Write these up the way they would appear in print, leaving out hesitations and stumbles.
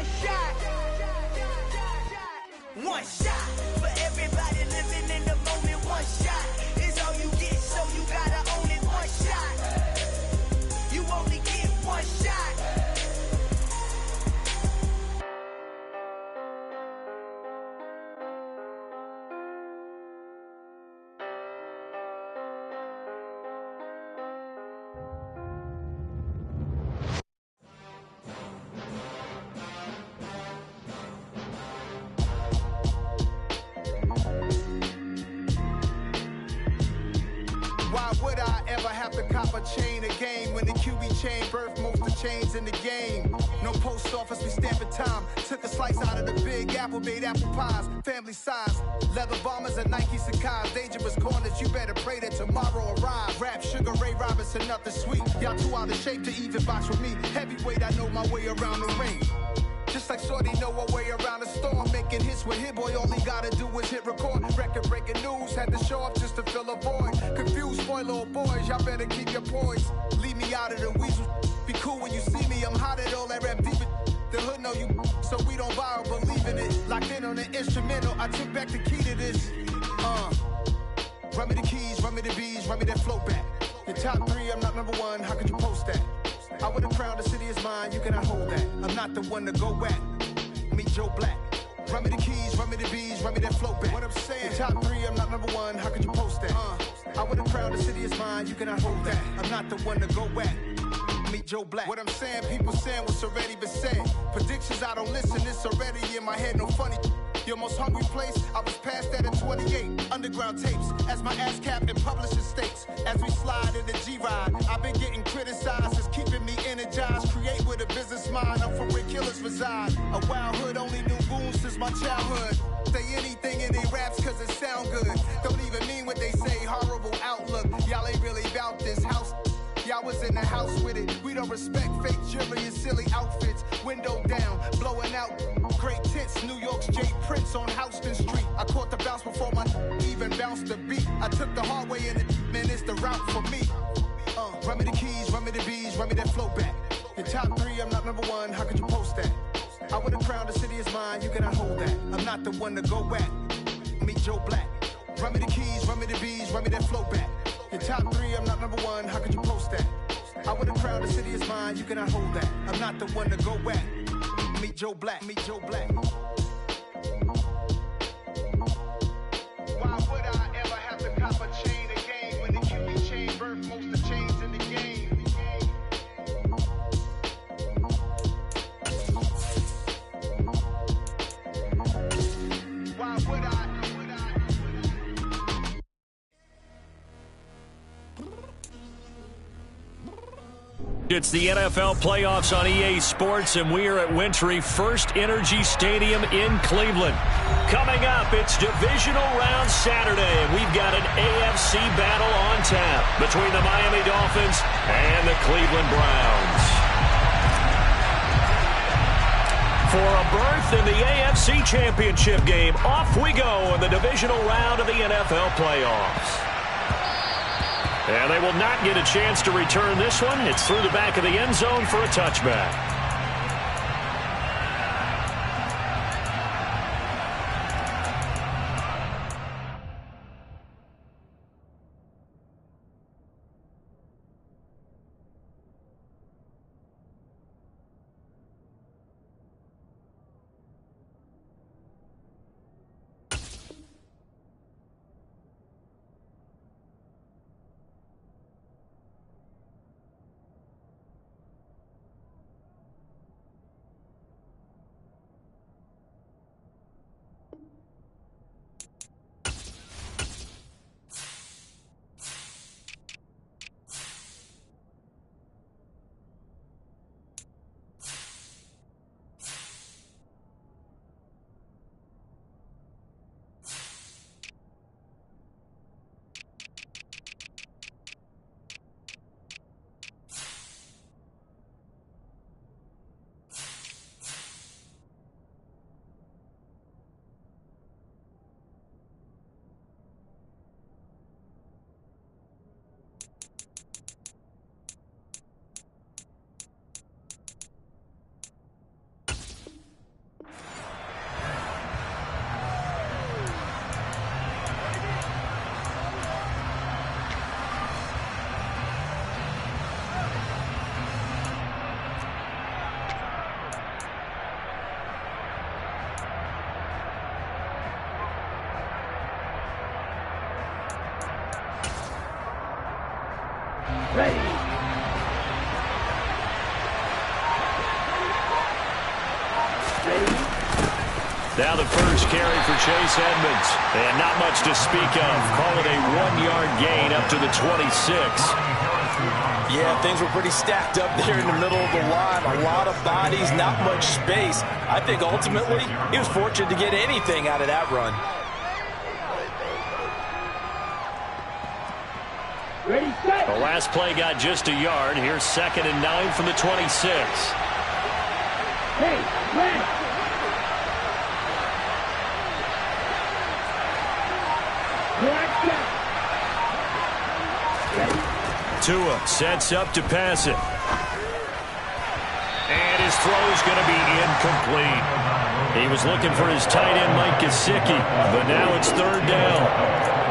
one shot. One shot for everybody living in the moment. One shot is all you get, so you gotta own it. One shot. You only get one shot. Why would I ever have to cop a chain again when the QB chain birthed most of the chains in the game? No post office, we stamping time. Took a slice out of the big apple, made apple pies, family size. Leather bombers and Nike Sacai's. Dangerous corners, you better pray that tomorrow arrives. Rap, Sugar Ray Robinson, nothing sweet. Y'all too out of shape to even box with me. Heavyweight, I know my way around the ring. Just like Shorty know her way around the storm. Making hits with Hit Boy, all he gotta do is hit record. Record breaking news, had to show up just to fill a void. Confused, spoiled little boys, y'all better keep your poise. Leave me out of the weasel. Be cool when you see me, I'm hot at all that rap deep. The hood know you, so we don't borrow, believe in it. Locked in on the instrumental, I took back the key to this. Run me the keys, run me the bees, run me that flow back. Your top three, I'm not number one, how could you post that? I would've crowned the city is mine, you cannot hold that. I'm not the one to go at. Meet Joe Black. Run me the keys, run me the bees, run me that flow back. What I'm saying, your top three, I'm not number one, how could you post that? I would've crowned the city is mine, you cannot hold that. I'm not the one to go at. Meet Joe Black. What I'm saying, people saying what's already been said. Predictions, I don't listen, it's already in my head, no funny. Your most hungry place, I was past that at 28. Underground tapes, as my ass cap in publishing states. As we slide in the G-Ride, I've been getting criticized, it's keeping me energized. Create with a business mind, I'm from where killers reside. A wild hood, only knew goons since my childhood. Say anything in they raps cause it sound good. Don't even mean what they say, horrible outlook. Y'all ain't really about this house. Y'all was in the house with it. We don't respect fake jewelry and silly outfits. Window down, blowing out. Great tits, New York's J. Prince on Houston Street. I caught the bounce before my even bounced the beat. I took the hard way in it, man, it's the route for me. Run me the keys, run me the bees, run me that flow back. Your top three, I'm not number one, how could you post that? I would've crowned the city is mine, you cannot hold that. I'm not the one to go at. Meet Joe Black. Run me the keys, run me the bees, run me that flow back. Your top three, I'm not number one, how could you post that? I would've crowned the city is mine, you cannot hold that. I'm not the one to go at. Meet Joe Black, meet Joe Black. Why would I ever have to cop a chain again when the QB chain birthed most of the chains in the game? Why would I? It's the NFL playoffs on EA Sports, and we are at Wintry First Energy Stadium in Cleveland. Coming up, it's divisional round Saturday, and we've got an AFC battle on tap between the Miami Dolphins and the Cleveland Browns. For a berth in the AFC Championship game, off we go in the divisional round of the NFL playoffs. And they will not get a chance to return this one. It's through the back of the end zone for a touchback. Now the first carry for Chase Edmonds. And not much to speak of. Call it a 1-yard gain up to the 26. Yeah, things were pretty stacked up there in the middle of the line. A lot of bodies, not much space. I think ultimately he was fortunate to get anything out of that run. The last play got just a yard. Here's 2nd and 9 from the 26. Hey, man. Tua sets up to pass it. And his throw is going to be incomplete. He was looking for his tight end, Mike Gesicki, but now it's 3rd down.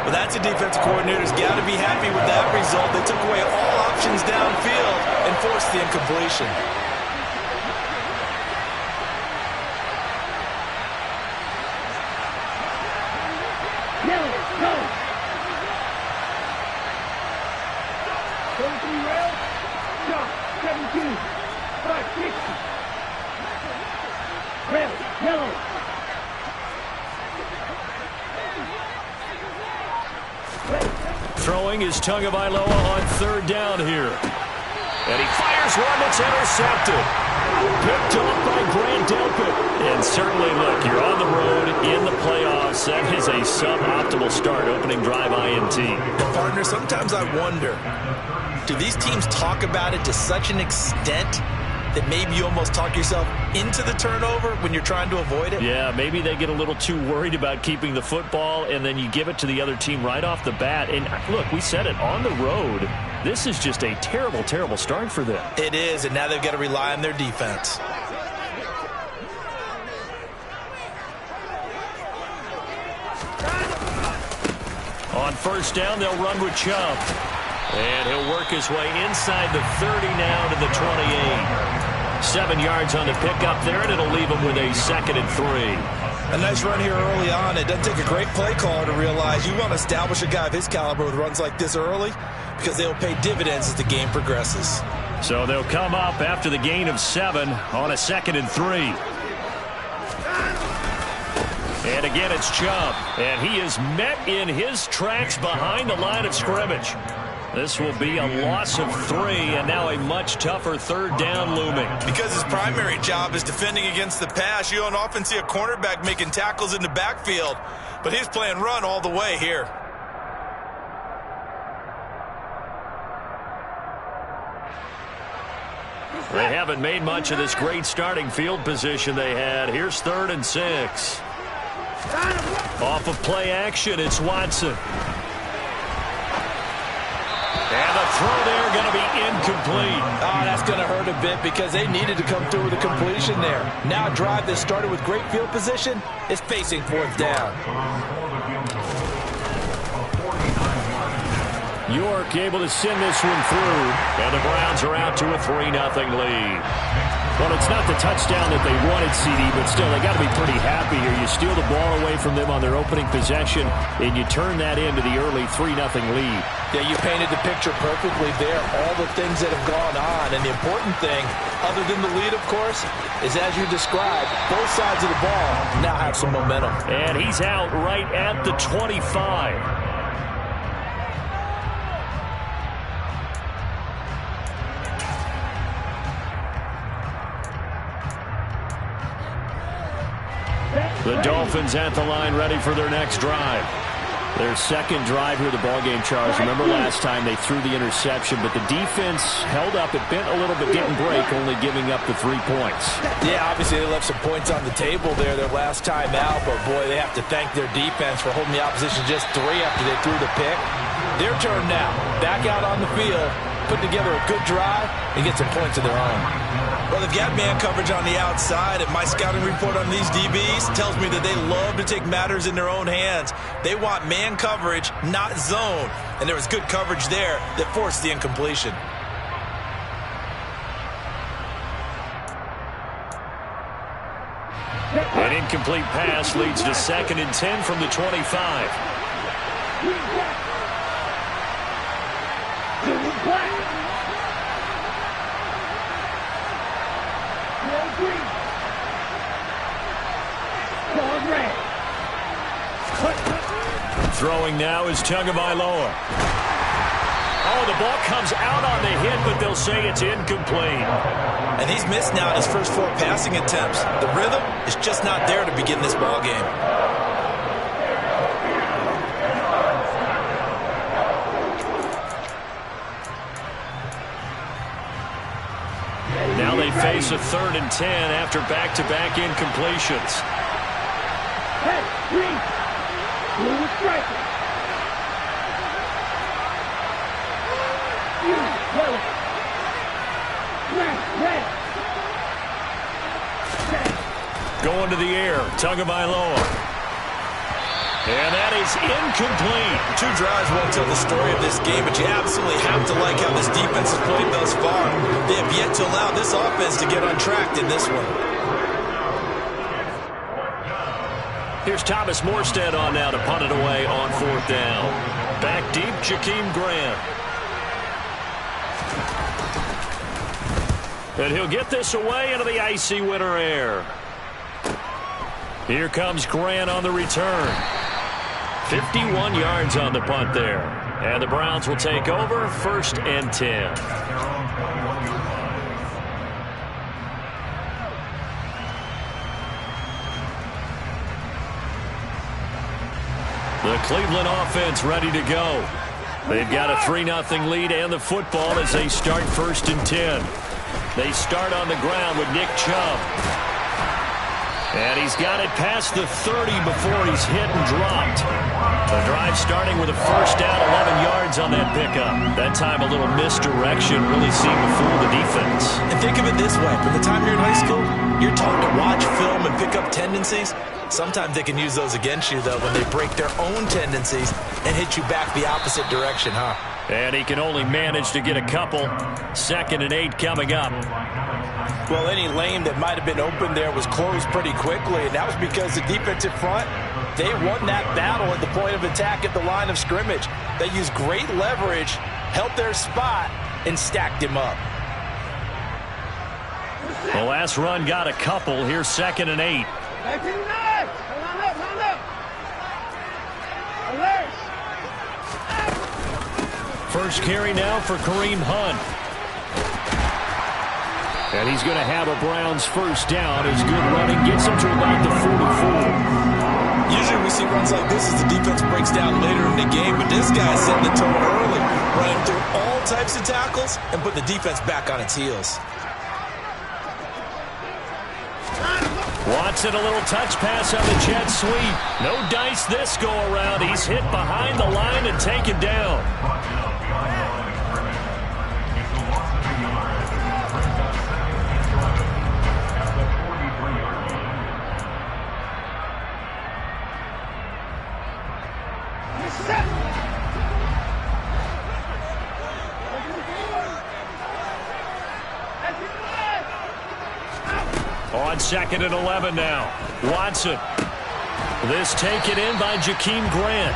Well, that's a defensive coordinator's got to be happy with that result. They took away all options downfield and forced the incompletion. Throwing is Tagovailoa on 3rd down here. And he fires one that's intercepted. Picked off by Grant Delpit. And certainly, look, you're on the road in the playoffs. That is a suboptimal start, opening drive INT. Partner, sometimes I wonder, do these teams talk about it to such an extent that maybe you almost talk yourself into the turnover when you're trying to avoid it? Yeah, maybe they get a little too worried about keeping the football, and then you give it to the other team right off the bat. And look, we said it, on the road, this is just a terrible, terrible start for them. It is, and now they've got to rely on their defense. On 1st down, they'll run with Chubb. And he'll work his way inside the 30 now to the 28. 7 yards on the pickup there, and it'll leave him with a 2nd and 3. A nice run here early on. It doesn't take a great play caller to realize you want to establish a guy of his caliber with runs like this early because they'll pay dividends as the game progresses. So they'll come up after the gain of 7 on a 2nd and 3. And again, it's Chubb. And he is met in his tracks behind the line of scrimmage. This will be a loss of 3, and now a much tougher 3rd down looming. Because his primary job is defending against the pass, you don't often see a cornerback making tackles in the backfield. But he's playing run all the way here. They haven't made much of this great starting field position they had. Here's 3rd and 6. Off of play action, it's Watson. And the throw there going to be incomplete. Oh, that's going to hurt a bit because they needed to come through with a completion there. Now a drive that started with great field position is facing 4th down. York able to send this one through, and the Browns are out to a 3-0 lead. Well, it's not the touchdown that they wanted, CD, but still, they got to be pretty happy here. You steal the ball away from them on their opening possession, and you turn that into the early 3-0 lead. Yeah, you painted the picture perfectly there, all the things that have gone on. And the important thing, other than the lead, of course, is as you described, both sides of the ball now have some momentum. And he's out right at the 25. The Dolphins at the line ready for their next drive. Their 2nd drive here, the ballgame, Charles. Remember last time they threw the interception, but the defense held up. It bent a little bit, didn't break, only giving up the 3 points. Yeah, obviously they left some points on the table there their last time out, but boy, they have to thank their defense for holding the opposition just 3 after they threw the pick. Their turn now, back out on the field, put together a good drive and get some points of their own. Well, they've got man coverage on the outside, and my scouting report on these DBs tells me that they love to take matters in their own hands. They want man coverage, not zone, and there was good coverage there that forced the incompletion. An incomplete pass leads to 2nd and 10 from the 25. Throwing now is Tagovailoa. Oh, the ball comes out on the hit, but they'll say it's incomplete. And he's missed now in his first 4 passing attempts. The rhythm is just not there to begin this ball game. Now they face a 3rd and 10 after back-to-back incompletions. Hey, green. Blue striker. Going to the air, Tagovailoa. And that is incomplete. 2 drives won't tell the story of this game, but you absolutely have to like how this defense has played thus far. They have yet to allow this offense to get untracked in this one. Here's Thomas Morstead on now to punt it away on 4th down. Back deep, Jakeem Grant. And he'll get this away into the icy winter air. Here comes Grant on the return. 51 yards on the punt there. And the Browns will take over 1st and 10. The Cleveland offense ready to go. They've got a 3-0 lead and the football as they start 1st and 10. They start on the ground with Nick Chubb. And he's got it past the 30 before he's hit and dropped. The drive starting with a 1st down, 11 yards on that pickup. That time a little misdirection really seemed to fool the defense. And think of it this way. From the time you're in high school, you're taught to watch film and pick up tendencies. Sometimes they can use those against you, though, when they break their own tendencies and hit you back the opposite direction, huh? And he can only manage to get a couple. 2nd and 8 coming up. Well, any lane that might have been open there was closed pretty quickly, and that was because the defensive front, they won that battle at the point of attack at the line of scrimmage. They used great leverage, held their spot, and stacked him up. The last run got a couple. Here's 2nd and 8. First carry now for Kareem Hunt. And he's going to have a Browns 1st down. His good running gets him to about the 44. Usually we see runs like this as the defense breaks down later in the game, but this guy's setting the tone early, running through all types of tackles and put the defense back on its heels. Watson, a little touch pass on the jet sweep. No dice this go around. He's hit behind the line and taken down. On 2nd and 11 now. Watson. This taken in by Jakeem Grant.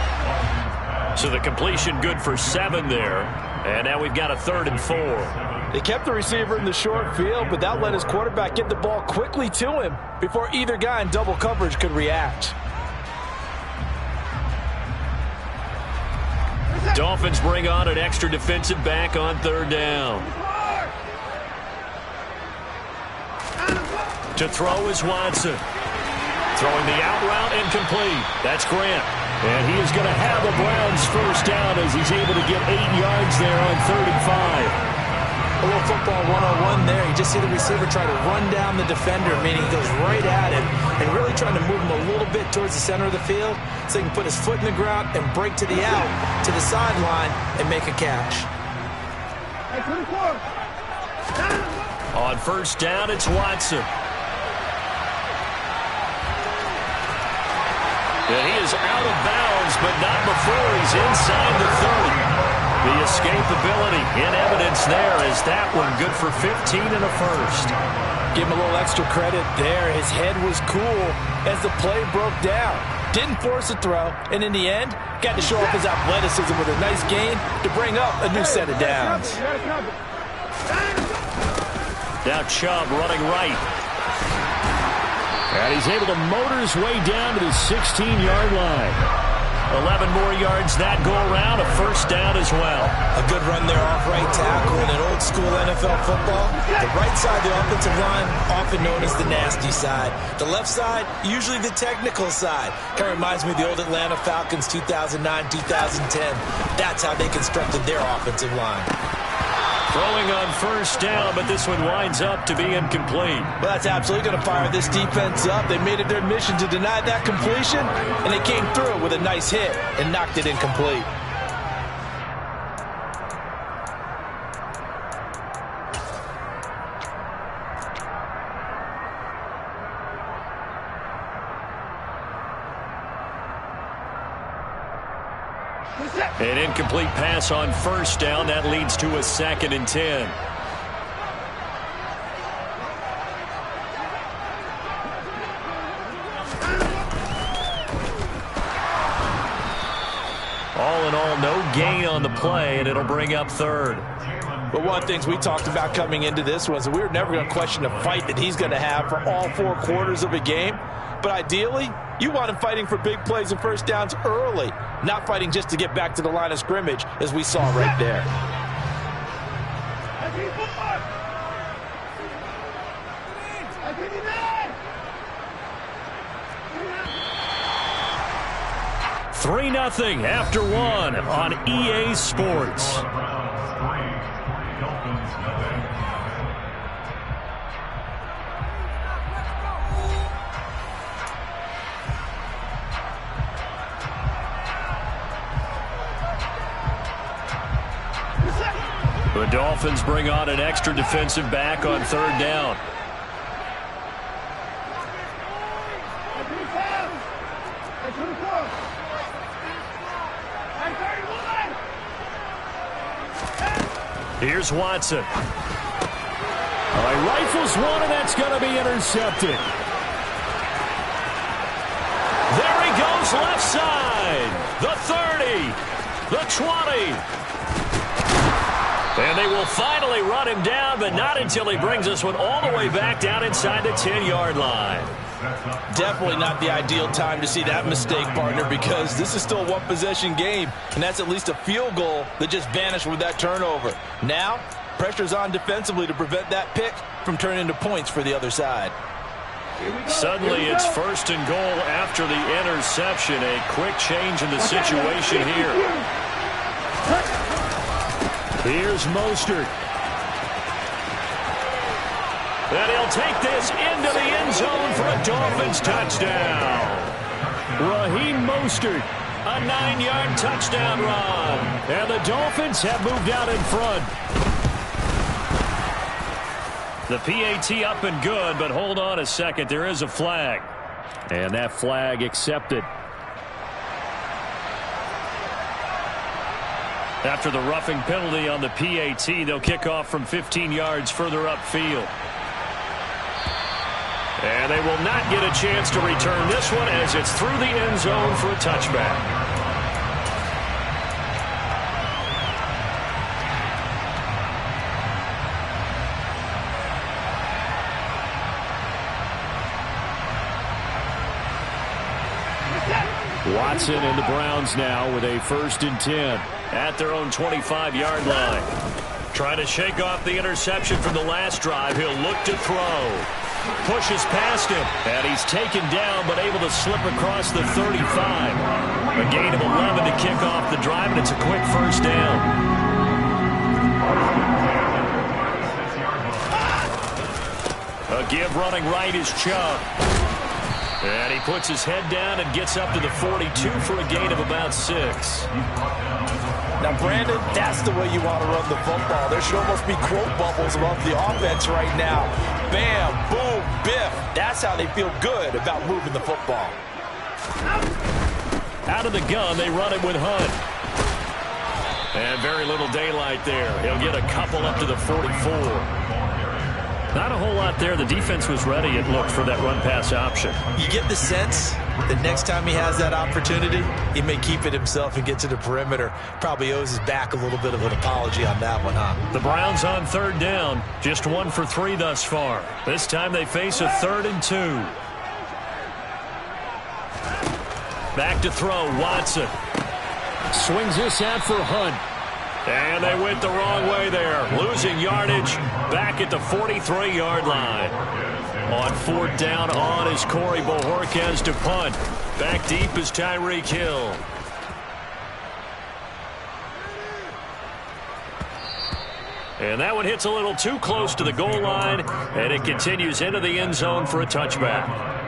So the completion good for 7 there. And now we've got a 3rd and 4. They kept the receiver in the short field, but that let his quarterback get the ball quickly to him before either guy in double coverage could react. Dolphins bring on an extra defensive back on 3rd down. To throw is Watson. Throwing the out route incomplete. That's Grant. And he is going to have the Browns 1st down as he's able to get 8 yards there on 3rd and 5. A little football 1-on-1 there. You just see the receiver try to run down the defender, meaning he goes right at him and really trying to move him a little bit towards the center of the field so he can put his foot in the ground and break to the out, to the sideline, and make a catch. On 1st down, it's Watson. And he is out of bounds, but not before he's inside the 30. The escapability in evidence there as that one good for 15 and a 1st. Give him a little extra credit there. His head was cool as the play broke down. Didn't force a throw, and in the end, got to show off his athleticism with a nice gain to bring up a new set of downs. Now Chubb running right. And he's able to motor his way down to the 16-yard line. 11 more yards that go around, a first down as well. A good run there off right tackle in an old-school NFL football. The right side, the offensive line, often known as the nasty side. The left side, usually the technical side. Kind of reminds me of the old Atlanta Falcons 2009, 2010. That's how they constructed their offensive line. Throwing on first down, but this one winds up to be incomplete. Well, that's absolutely going to fire this defense up. They made it their mission to deny that completion, and they came through with a nice hit and knocked it incomplete. An incomplete pass on first down. That leads to a 2nd and 10. All in all, no gain on the play, and it'll bring up 3rd. But one of the things we talked about coming into this was that we were never going to question the fight that he's going to have for all 4 quarters of a game. But ideally, you want him fighting for big plays and first downs early, not fighting just to get back to the line of scrimmage, as we saw right there. Three 3-0 after 1 on EA Sports. The Dolphins bring on an extra defensive back on 3rd down. Here's Watson. He rifles one, and that's going to be intercepted. There he goes, left side. The 30. The 20. And they will finally run him down, but not until he brings this one all the way back down inside the 10-yard line. Definitely not the ideal time to see that mistake, partner, because this is still a one-possession game, and that's at least a field goal that just vanished with that turnover. Now, pressure's on defensively to prevent that pick from turning into points for the other side. Suddenly, it's 1st and goal after the interception. A quick change in the situation here. Here's Mostert. And he'll take this into the end zone for a Dolphins touchdown. Raheem Mostert, a 9-yard touchdown run. And the Dolphins have moved out in front. The PAT up and good, but hold on a second. There is a flag. And that flag accepted. After the roughing penalty on the PAT, they'll kick off from 15 yards further upfield. And they will not get a chance to return this one as it's through the end zone for a touchback. Watson and the Browns now with a 1st and 10 at their own 25-yard line. Trying to shake off the interception from the last drive. He'll look to throw. Pushes past him, and he's taken down but able to slip across the 35. A gain of 11 to kick off the drive, and it's a quick first down. A give running right is Chubb. And he puts his head down and gets up to the 42 for a gain of about 6. Now, Brandon, that's the way you want to run the football. There should almost be quote bubbles above the offense right now. Bam, boom, biff. That's how they feel good about moving the football. Out of the gun, they run it with Hunt. And very little daylight there. He'll get a couple up to the 44. Not a whole lot there. The defense was ready, it looked, for that run-pass option. You get the sense that next time he has that opportunity, he may keep it himself and get to the perimeter. Probably owes his back a little bit of an apology on that one, huh? The Browns on third down. Just 1 for 3 thus far. This time they face a 3rd and 2. Back to throw, Watson. Swings this out for Hunt. And they went the wrong way there. Losing yardage back at the 43-yard line. On 4th down on is Corey Bojorquez to punt. Back deep is Tyreek Hill. And that one hits a little too close to the goal line, and it continues into the end zone for a touchback.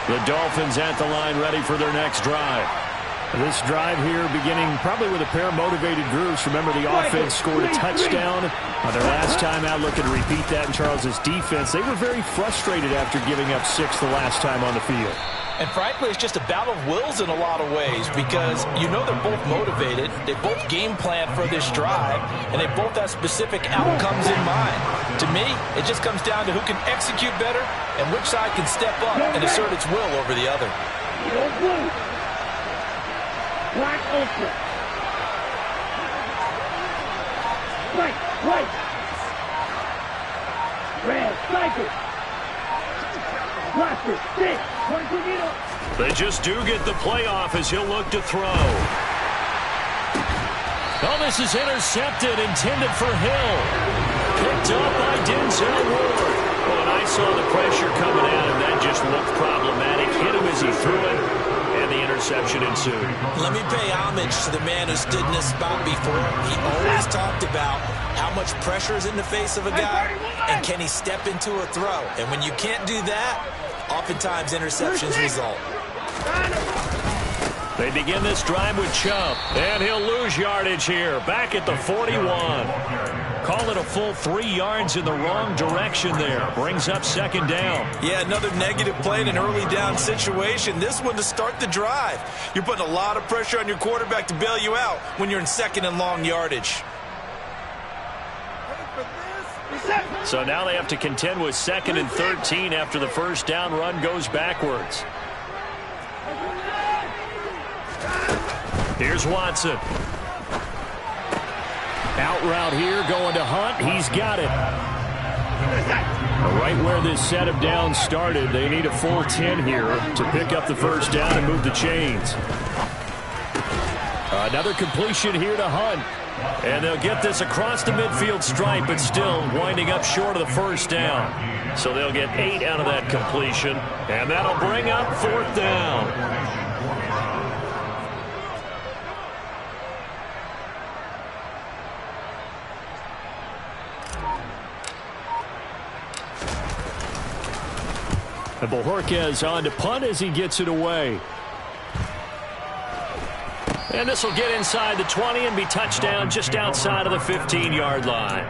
The Dolphins at the line, ready for their next drive. This drive here beginning probably with a pair of motivated groups. Remember, the offense scored a touchdown on their last time out, looking to repeat that in Charles's defense. They were very frustrated after giving up 6 the last time on the field. And frankly, it's just a battle of wills in a lot of ways, because you know they're both motivated, they both game plan for this drive, and they both have specific outcomes in mind. To me, it just comes down to who can execute better and which side can step up and assert its will over the other. Black ultra. White. Red, cycle. Blaster, stick. They just do get the playoff as he'll look to throw. Oh, this is intercepted, intended for Hill. Picked up by Denzel Ward. Oh, and I saw the pressure coming at him. That just looked problematic. Hit him as he threw it, and the interception ensued. Let me pay homage to the man who stood in this spot before. He always talked about how much pressure is in the face of a guy, and can he step into a throw. And when you can't do that, oftentimes interceptions result. They begin this drive with Chubb, and he'll lose yardage here. Back at the 41. Call it a full 3 yards in the wrong direction there. Brings up 2nd down. Yeah, another negative play in an early down situation. This one to start the drive. You're putting a lot of pressure on your quarterback to bail you out when you're in 2nd and long yardage. So now they have to contend with 2nd and 13 after the first down run goes backwards. Here's Watson. Out route here, going to Hunt. He's got it. Right where this set of downs started, they need a full 10 here to pick up the first down and move the chains. Another completion here to Hunt. And they'll get this across the midfield stripe, but still winding up short of the first down. So they'll get 8 out of that completion, and that'll bring up 4th down. And Bojorquez on to punt as he gets it away. And this will get inside the 20 and be touchdown just outside of the 15-yard line.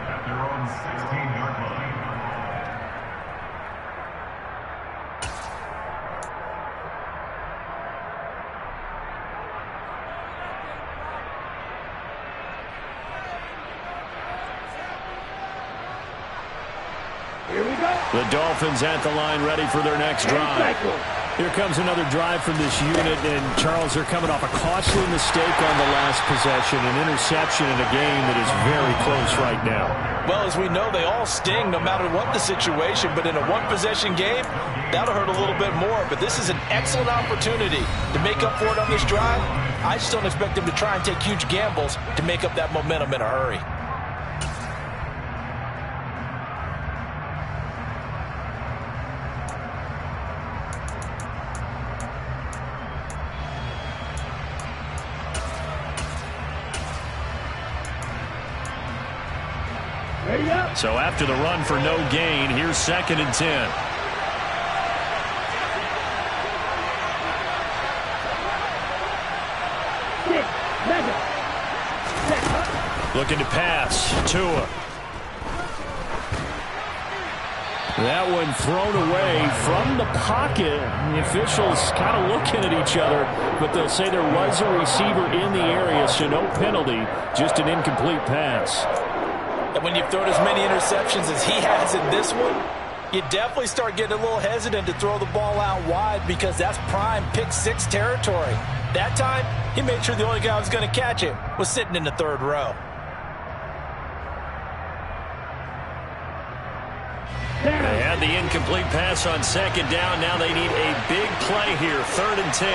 Here we go. The Dolphins at the line, ready for their next drive. Here comes another drive from this unit, and Charles, they're coming off a costly mistake on the last possession, an interception in a game that is very close right now. Well, as we know, they all sting no matter what the situation, but in a one-possession game, that'll hurt a little bit more. But this is an excellent opportunity to make up for it on this drive. I just don't expect them to try and take huge gambles to make up that momentum in a hurry. So after the run for no gain, here's 2nd and 10. Looking to pass. Tua. That one thrown away from the pocket. The officials kind of looking at each other, but they'll say there was a receiver in the area, so no penalty, just an incomplete pass. And when you've thrown as many interceptions as he has in this one, you definitely start getting a little hesitant to throw the ball out wide because that's prime pick-6 territory. That time, he made sure the only guy who was going to catch it was sitting in the third row. They had the incomplete pass on second down. Now they need a big play here. 3rd and 10.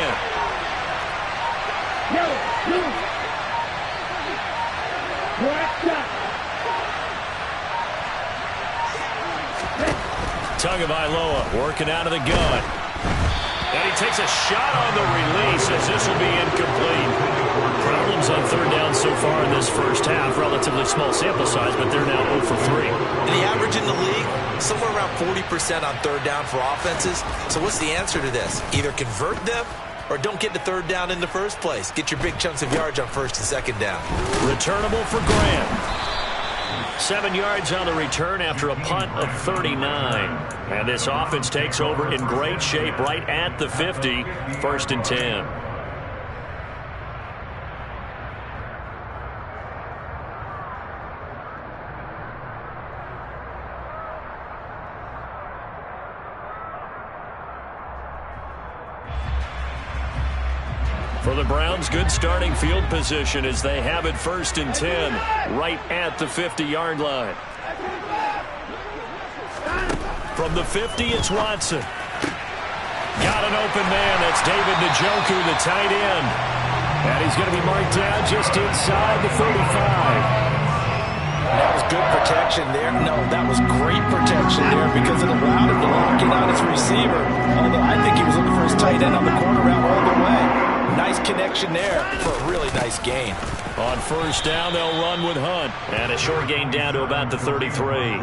Tagovailoa working out of the gun. And he takes a shot on the release as this will be incomplete. Problems on 3rd down so far in this first half. Relatively small sample size, but they're now 0 for 3. And the average in the league, somewhere around 40% on 3rd down for offenses. So what's the answer to this? Either convert them or don't get to 3rd down in the first place. Get your big chunks of yards on 1st and 2nd down. Returnable for Graham. 7 yards on the return after a punt of 39. And this offense takes over in great shape right at the 50. 1st and 10. For the Browns, good starting field position as they have it 1st and 10 right at the 50-yard line. From the 50, it's Watson. Got an open man. That's David Njoku, the tight end. And he's going to be marked down just inside the 35. That was good protection there. No, that was great protection there because it allowed him to lock in on his receiver. Although I think he was looking for his tight end on the corner route all the way. Nice connection there for a really nice gain. On 1st down, they'll run with Hunt. And a short gain down to about the 33.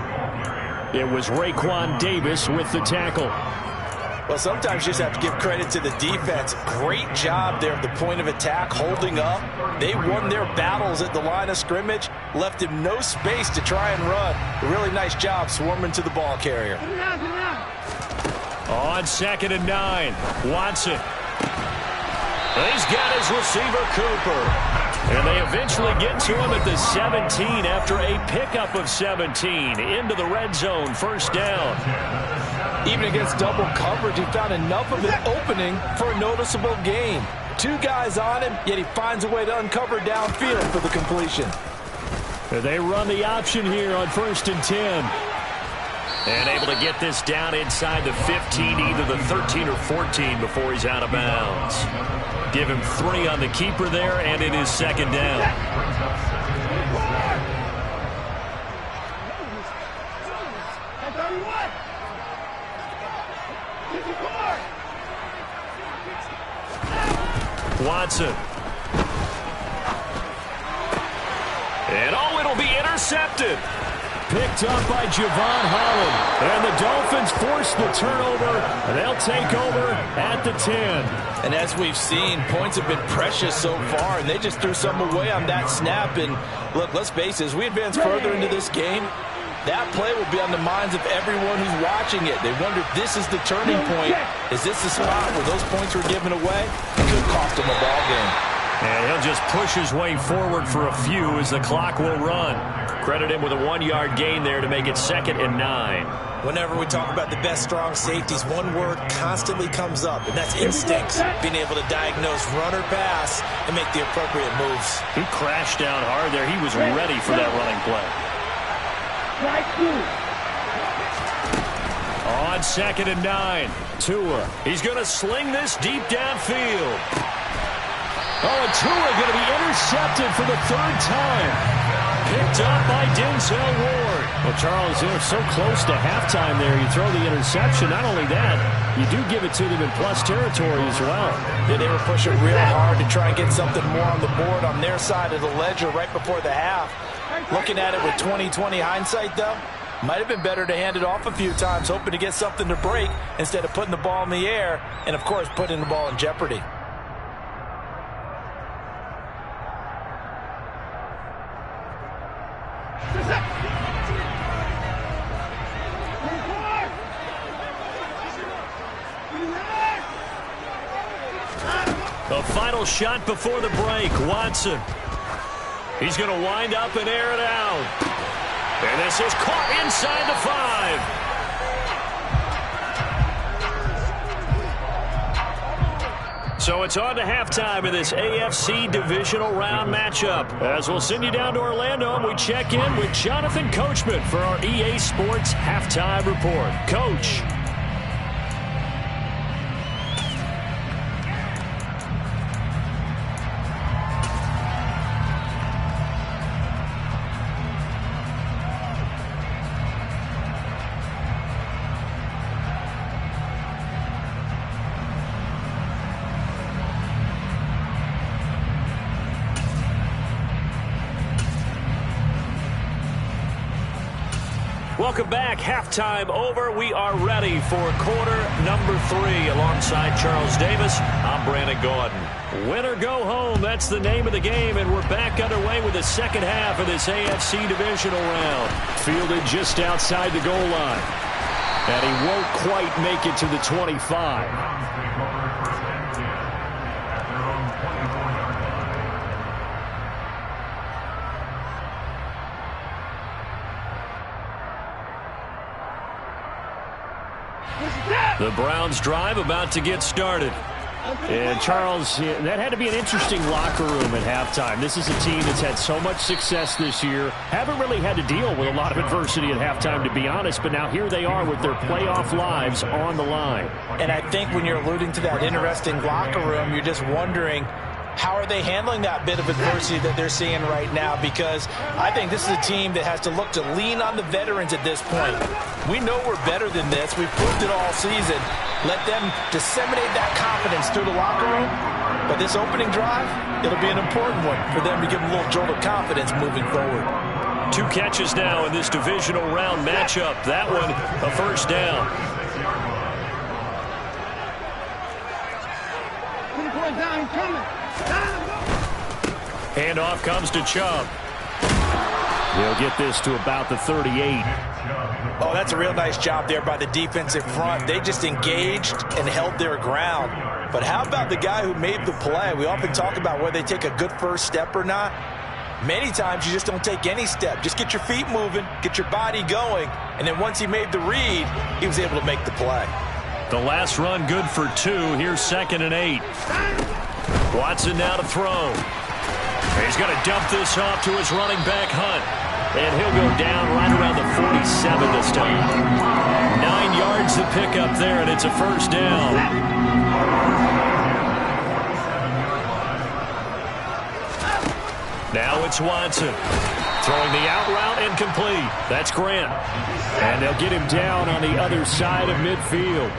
It was Raekwon Davis with the tackle. Well, sometimes you just have to give credit to the defense. Great job there at the point of attack, holding up. They won their battles at the line of scrimmage, left him no space to try and run. A really nice job swarming to the ball carrier. On 2nd and 9, Watson. He's got his receiver, Cooper. And they eventually get to him at the 17 after a pickup of 17 into the red zone. 1st down. Even against double coverage, he found enough of an opening for a noticeable gain. 2 guys on him, yet he finds a way to uncover downfield for the completion. They run the option here on 1st and 10. And able to get this down inside the 15, either the 13 or 14 before he's out of bounds. Give him 3 on the keeper there, and it is 2nd down. Watson. And oh, it'll be intercepted. Picked up by Javon Holland. And the Dolphins force the turnover. And they'll take over at the 10. And as we've seen, points have been precious so far, and they just threw some away on that snap. And look, let's face it, as we advance further into this game, that play will be on the minds of everyone who's watching it. They wonder if this is the turning point. Is this the spot where those points were given away? It could cost them a ball game. And he'll just push his way forward for a few as the clock will run. Credit him with a 1-yard gain there to make it 2nd and 9. Whenever we talk about the best strong safeties, one word constantly comes up, and that's instincts. Being able to diagnose run or pass and make the appropriate moves. He crashed down hard there. He was ready for that running play. On 2nd and 9, Tua. He's going to sling this deep downfield. Oh, and Tua going to be intercepted for the 3rd time. Picked up by Denzel Ward. Well, Charles, they're so close to halftime there. You throw the interception. Not only that, you do give it to them in plus territory as well. Yeah, they were pushing real hard to try and get something more on the board on their side of the ledger right before the half. Looking at it with 20/20 hindsight, though, might have been better to hand it off a few times, hoping to get something to break instead of putting the ball in the air and, of course, putting the ball in jeopardy. final shot before the break. Watson. He's going to wind up and air it out. And this is caught inside the 5. So it's on to halftime in this AFC divisional round matchup. As we'll send you down to Orlando, and we check in with Jonathan Coachman for our EA Sports Halftime Report. Coach. Welcome back. Halftime over. We are ready for quarter number 3 alongside Charles Davis. I'm Brandon Gaudin. Win or go home, that's the name of the game, and we're back underway with the second half of this AFC divisional round. Fielded just outside the goal line. And he won't quite make it to the 25. The Browns drive about to get started. And Charles, that had to be an interesting locker room at halftime. This is a team that's had so much success this year. Haven't really had to deal with a lot of adversity at halftime, to be honest. But now here they are with their playoff lives on the line. And I think when you're alluding to that interesting locker room, you're just wondering, how are they handling that bit of adversity that they're seeing right now? Because I think this is a team that has to look to lean on the veterans at this point. We know we're better than this. We've proved it all season. Let them disseminate that confidence through the locker room. But this opening drive, it'll be an important one for them to give them a little jolt of confidence moving forward. 2 catches now in this divisional round matchup. That one, a first down. Handoff comes to Chubb. He'll get this to about the 38. Oh, that's a real nice job there by the defensive front. They just engaged and held their ground. But how about the guy who made the play? We often talk about whether they take a good first step or not. Many times you just don't take any step. Just get your feet moving, get your body going, and then once he made the read, he was able to make the play. The last run good for 2. Here's 2nd and 8. Watson now to throw. He's going to dump this off to his running back, Hunt. And he'll go down right around the 47 this time. 9 yards to pick up there, and it's a first down. Now it's Watson. Throwing the out route incomplete. That's Grant. And they'll get him down on the other side of midfield.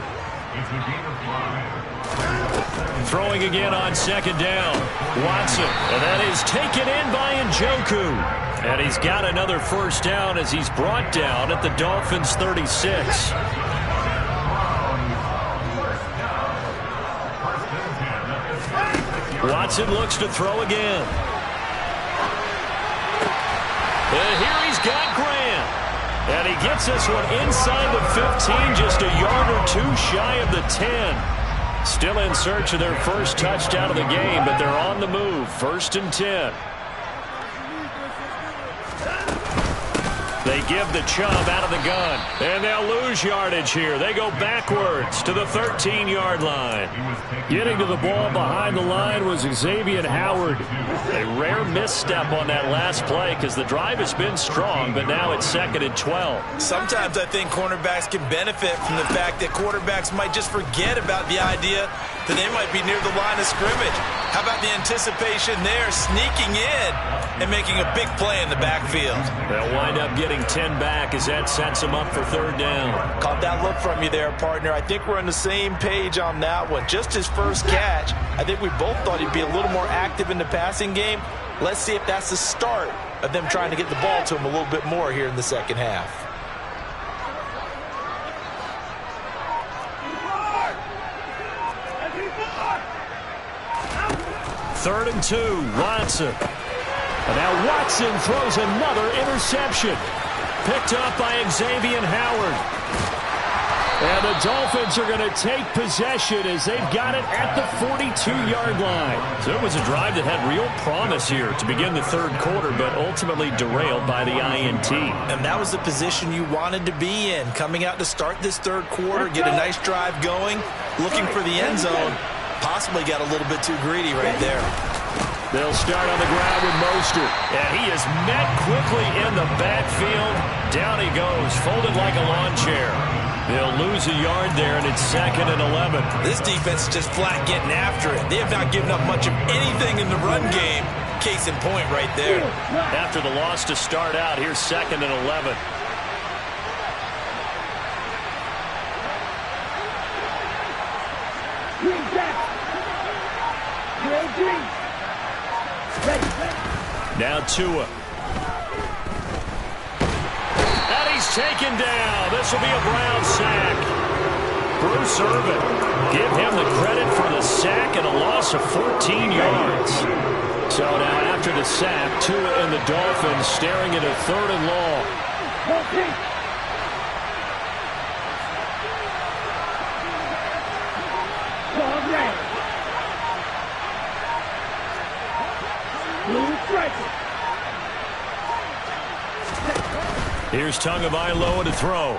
Throwing again on 2nd down. Watson. And that is taken in by Njoku. And he's got another first down as he's brought down at the Dolphins' 36. Watson looks to throw again. And here he's got Grant. And he gets this one inside the 15, just a yard or 2 shy of the 10. Still in search of their first touchdown of the game, but they're on the move. 1st and 10. They give the Chubb out of the gun. And they'll lose yardage here. They go backwards to the 13-yard line. Getting to the ball behind the line was Xavier Howard. A rare misstep on that last play because the drive has been strong, but now it's 2nd and 12. Sometimes I think cornerbacks can benefit from the fact that quarterbacks might just forget about the idea that they might be near the line of scrimmage. How about the anticipation there, sneaking in and making a big play in the backfield? They'll wind up getting 10 back as that sets them up for 3rd down. Caught that look from you there, partner. I think we're on the same page on that one. Just his first catch, I think we both thought he'd be a little more active in the passing game. Let's see if that's the start of them trying to get the ball to him a little bit more here in the second half. Third and 2, Watson. And now Watson throws another interception. Picked up by Xavier Howard. And the Dolphins are going to take possession as they've got it at the 42-yard line. So it was a drive that had real promise here to begin the third quarter, but ultimately derailed by the INT. And that was the position you wanted to be in, coming out to start this third quarter, get a nice drive going, looking for the end zone. Possibly got a little bit too greedy right there. They'll start on the ground with Mostert. And he is met quickly in the backfield. Down he goes, folded like a lawn chair. They'll lose a yard there, and it's 2nd and 11. This defense is just flat getting after it. They have not given up much of anything in the run game. Case in point right there. After the loss to start out, here's 2nd and 11. Now Tua. And he's taken down. This will be a Brown sack. Bruce Irvin, give him the credit for the sack and a loss of 14 yards. So now after the sack, Tua and the Dolphins staring at a 3rd and long. Here's Tagovailoa to throw.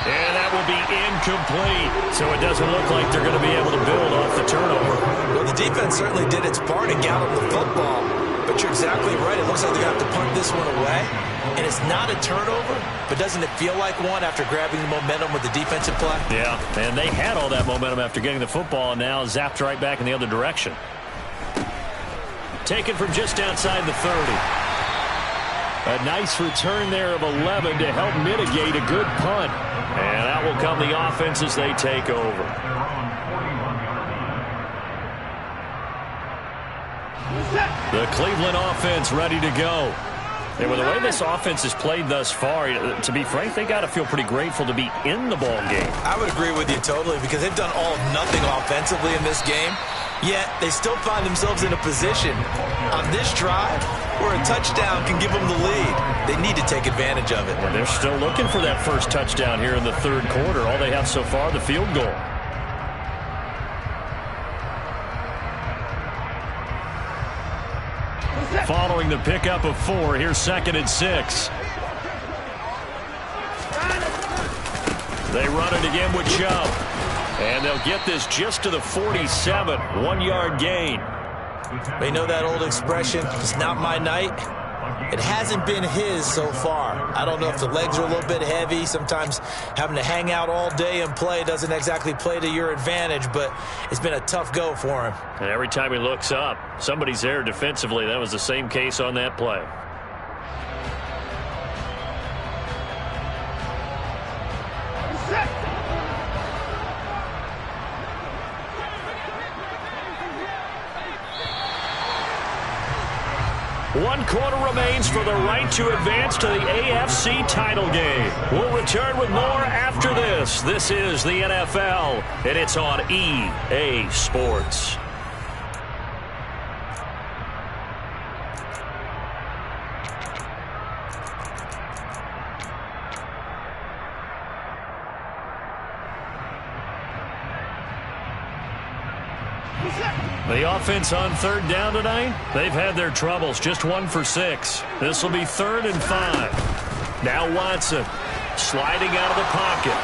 And that will be incomplete. So it doesn't look like they're going to be able to build off the turnover. Well, the defense certainly did its part and got the football. But you're exactly right. It looks like they're going to have to punt this one away. And it's not a turnover, but doesn't it feel like one after grabbing the momentum with the defensive play? Yeah, and they had all that momentum after getting the football and now zapped right back in the other direction. Taken from just outside the 30. A nice return there of 11 to help mitigate a good punt. And that will come the offense as they take over. The Cleveland offense ready to go. And with the way this offense has played thus far, to be frank, they got to feel pretty grateful to be in the ball game. I would agree with you totally because they've done all of nothing offensively in this game. Yet they still find themselves in a position on this drive where a touchdown can give them the lead. They need to take advantage of it. And they're still looking for that first touchdown here in the third quarter. All they have so far, the field goal. Following the pickup of 4, here's 2nd and 6. They run it again with Chubb. And they'll get this just to the 47, 1-yard gain. They know that old expression, it's not my night. It hasn't been his so far. I don't know if the legs are a little bit heavy. Sometimes having to hang out all day and play doesn't exactly play to your advantage, but it's been a tough go for him. And every time he looks up, somebody's there defensively. That was the same case on that play. One quarter remains for the right to advance to the AFC title game. We'll return with more after this. This is the NFL, and it's on EA Sports. The offense on 3rd down tonight, they've had their troubles. Just 1 for 6. This will be 3rd and 5. Now Watson sliding out of the pocket.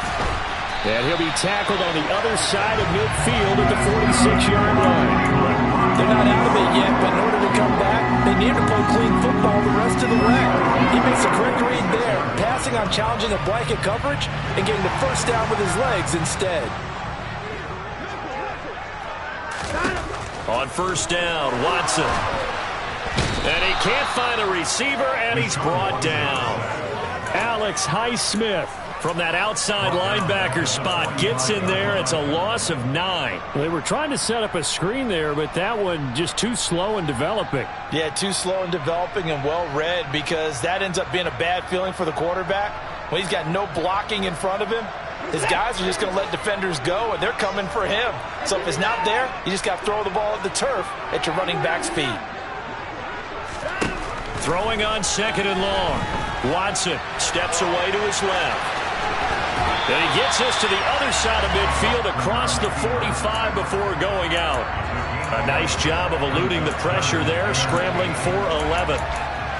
And he'll be tackled on the other side of midfield at the 46-yard line. They're not out of it yet, but in order to come back, they need to play clean football the rest of the way. He makes a correct read there, passing on challenging the blanket coverage and getting the first down with his legs instead. On 1st down, Watson. And he can't find a receiver, and he's brought down. Alex Highsmith from that outside linebacker spot gets in there. It's a loss of 9. They were trying to set up a screen there, but that one just too slow in developing. Yeah, too slow in developing and well read because that ends up being a bad feeling for the quarterback. When he's got no blocking in front of him, his guys are just going to let defenders go, and they're coming for him. So if it's not there, you just got to throw the ball at the turf at your running back speed. Throwing on 2nd and long. Watson steps away to his left. And he gets us to the other side of midfield across the 45 before going out. A nice job of eluding the pressure there, scrambling for 11.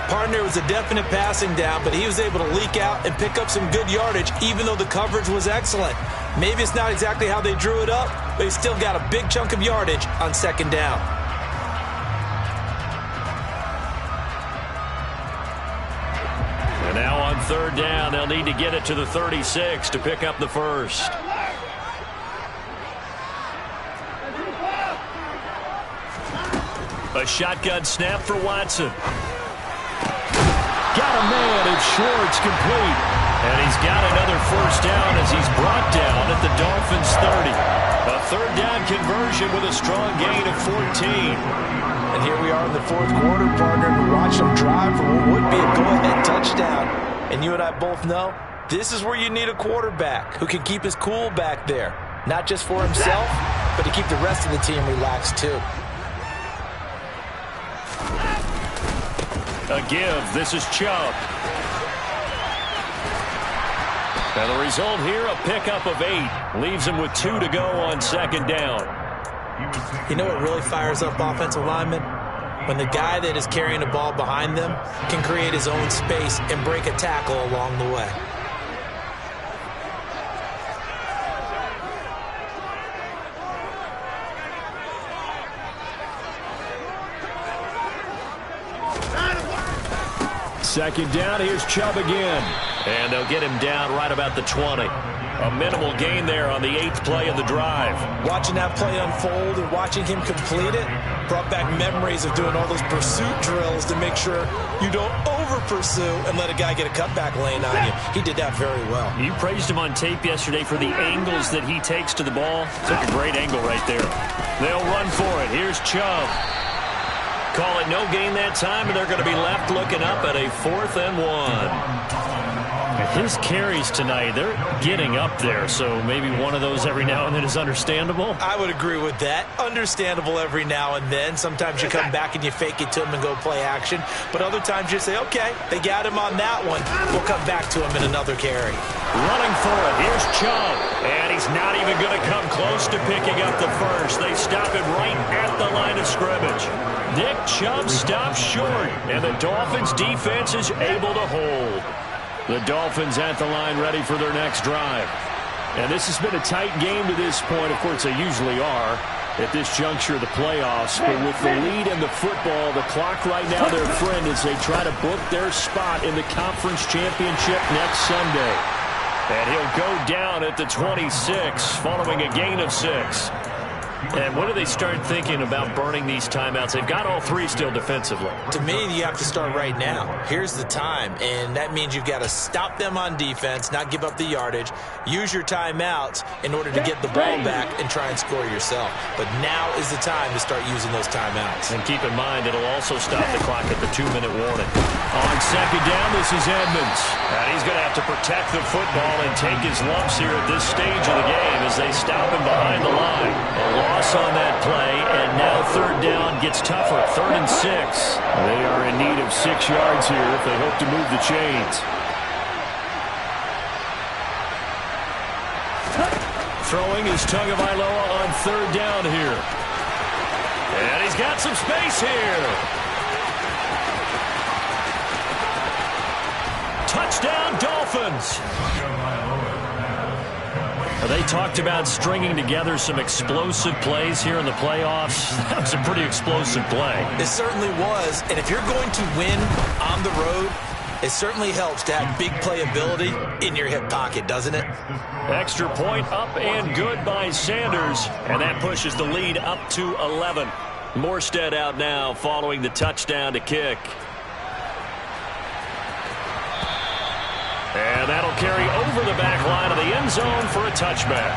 Partner was a definite passing down, but he was able to leak out and pick up some good yardage, even though the coverage was excellent. Maybe it's not exactly how they drew it up, but he still got a big chunk of yardage on second down. And now on third down, they'll need to get it to the 36 to pick up the first. A shotgun snap for Watson. Got a man, it's Schwartz, complete. And he's got another first down as he's brought down at the Dolphins' 30. A third down conversion with a strong gain of 14. And here we are in the fourth quarter, partner, to watch them drive for what would be a go-ahead touchdown. And you and I both know this is where you need a quarterback who can keep his cool back there. Not just for himself, but to keep the rest of the team relaxed too. A give. This is Chubb. And the result here, a pickup of 8. Leaves him with 2 to go on second down. You know what really fires up offensive linemen? When the guy that is carrying the ball behind them can create his own space and break a tackle along the way. Second down, here's Chubb again. And they'll get him down right about the 20. A minimal gain there on the 8th play of the drive. Watching that play unfold and watching him complete it brought back memories of doing all those pursuit drills to make sure you don't over-pursue and let a guy get a cutback lane on you. He did that very well. You praised him on tape yesterday for the angles that he takes to the ball. Took a great angle right there. They'll run for it. Here's Chubb. Call it no gain that time, and they're going to be left looking up at a 4th and 1. His carries tonight, they're getting up there, so maybe one of those every now and then is understandable. I would agree with that. Understandable every now and then. Sometimes you come back and you fake it to him and go play action. But other times you say, okay, they got him on that one. We'll come back to him in another carry. Running for it. Here's Chubb. And he's not even going to come close to picking up the first. They stop him right at the line of scrimmage. Nick Chubb stops short, and the Dolphins defense is able to hold. The Dolphins at the line ready for their next drive. And this has been a tight game to this point. Of course, they usually are at this juncture of the playoffs. But with the lead in the football, the clock right now, their friend, as they try to book their spot in the conference championship next Sunday. And he'll go down at the 26 following a gain of 6. And when do they start thinking about burning these timeouts? They've got all 3 still defensively. To me, you have to start right now. Here's the time, and that means you've got to stop them on defense, not give up the yardage, use your timeouts in order to get the ball back and try and score yourself. But now is the time to start using those timeouts. And keep in mind, it'll also stop the clock at the 2-minute warning. On second down, this is Edmonds. And he's going to have to protect the football and take his lumps here at this stage of the game as they stop him behind the line. A loss on that play, and now third down gets tougher. 3rd and 6. They are in need of 6 yards here if they hope to move the chains. Throwing is Tagovailoa on third down here. And he's got some space here. Touchdown, Dolphins. They talked about stringing together some explosive plays here in the playoffs. That was a pretty explosive play. It certainly was. And if you're going to win on the road, it certainly helps to have big playability in your hip pocket, doesn't it? Extra point up and good by Sanders. And that pushes the lead up to 11. Morstead out now following the touchdown to kick. And that'll carry over the back line of the end zone for a touchback.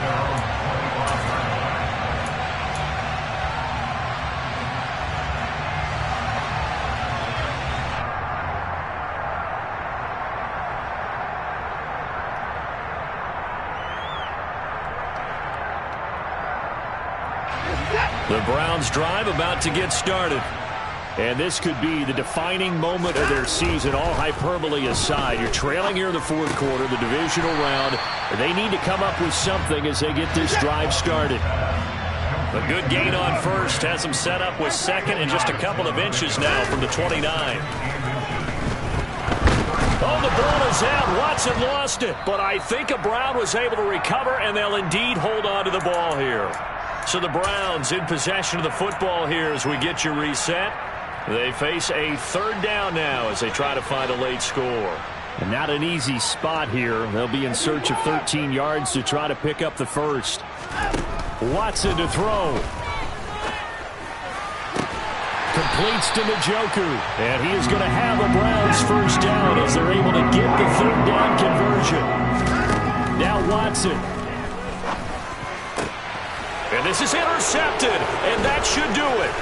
The Browns drive about to get started. And this could be the defining moment of their season, all hyperbole aside. You're trailing here in the fourth quarter, the divisional round. They need to come up with something as they get this drive started. A good gain on first has them set up with second and just a couple of inches now from the 29. Oh, the ball is out. Watson lost it. But I think Brown was able to recover, and they'll indeed hold on to the ball here. So the Browns in possession of the football here as we get your reset. They face a third down now as they try to find a late score. And not an easy spot here. They'll be in search of 13 yards to try to pick up the first. Watson to throw. Completes to Njoku. And he is going to have a Browns first down as they're able to get the third down conversion. Now Watson. And this is intercepted. And that should do it.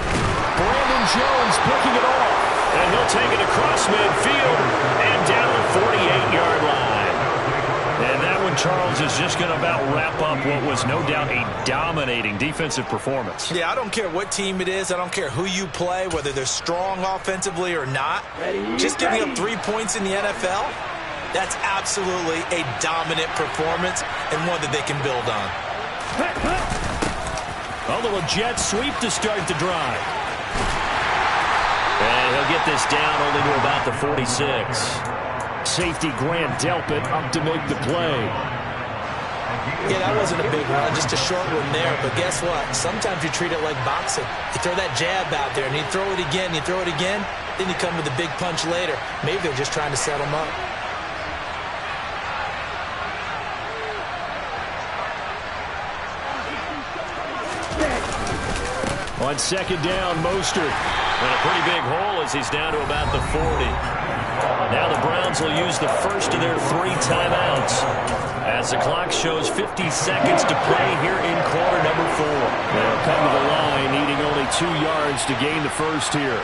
Brandon Jones picking it off. And he'll take it across midfield and down the 48-yard line. And that one, Charles, is just going to about wrap up what was no doubt a dominating defensive performance. Yeah, I don't care what team it is. I don't care who you play, whether they're strong offensively or not. Just giving up 3 points in the NFL, that's absolutely a dominant performance and one that they can build on. A little jet sweep to start the drive. And he'll get this down only to about the 46. Safety Grant Delpit up to make the play. Yeah, that wasn't a big run, just a short one there. But guess what? Sometimes you treat it like boxing. You throw that jab out there, and you throw it again, then you come with a big punch later. Maybe they're just trying to set them up. On second down, Mostert. And a pretty big hole as he's down to about the 40. Now the Browns will use the first of their 3 timeouts as the clock shows 50 seconds to play here in quarter number 4. They'll come to the line needing only 2 yards to gain the first here.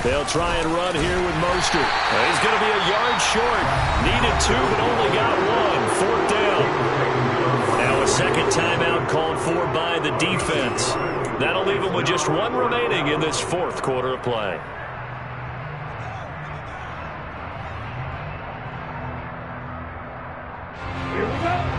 They'll try and run here with Mostert. He's going to be a yard short. Needed 2, but only got 1. 4th down. Now a second timeout called for by the defense. That'll leave them with just 1 remaining in this 4th quarter of play. Here we go.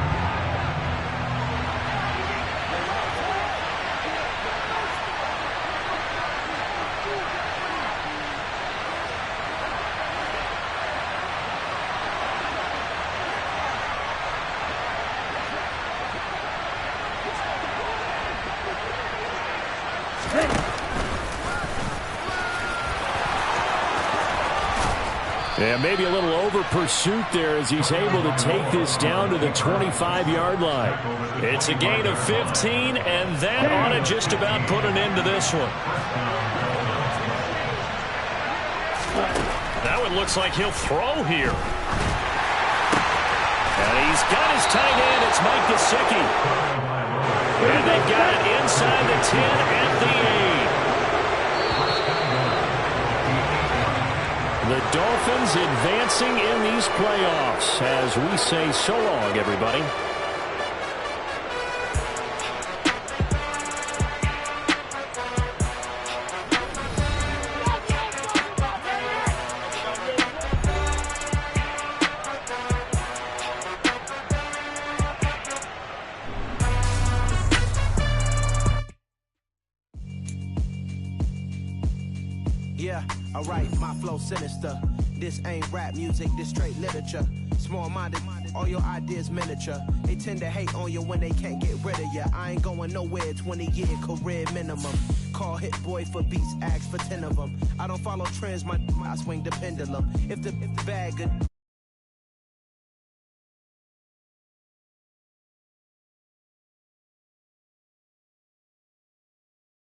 Yeah, maybe a little over pursuit there as he's able to take this down to the 25-yard line. It's a gain of 15, and that ought to just about put an end to this one. That one looks like he'll throw here. And he's got his tight end. It's Mike Gesicki. And they've got it inside the 10 at the 8. The Dolphins advancing in these playoffs as we say so long, everybody. Yeah, alright, my flow sinister. This ain't rap music, this straight literature. Small-minded, all your ideas miniature. They tend to hate on you when they can't get rid of you. I ain't going nowhere, 20-year career minimum. Call Hit Boy for beats, ask for 10 of them. I don't follow trends, I swing the pendulum. If the bag good...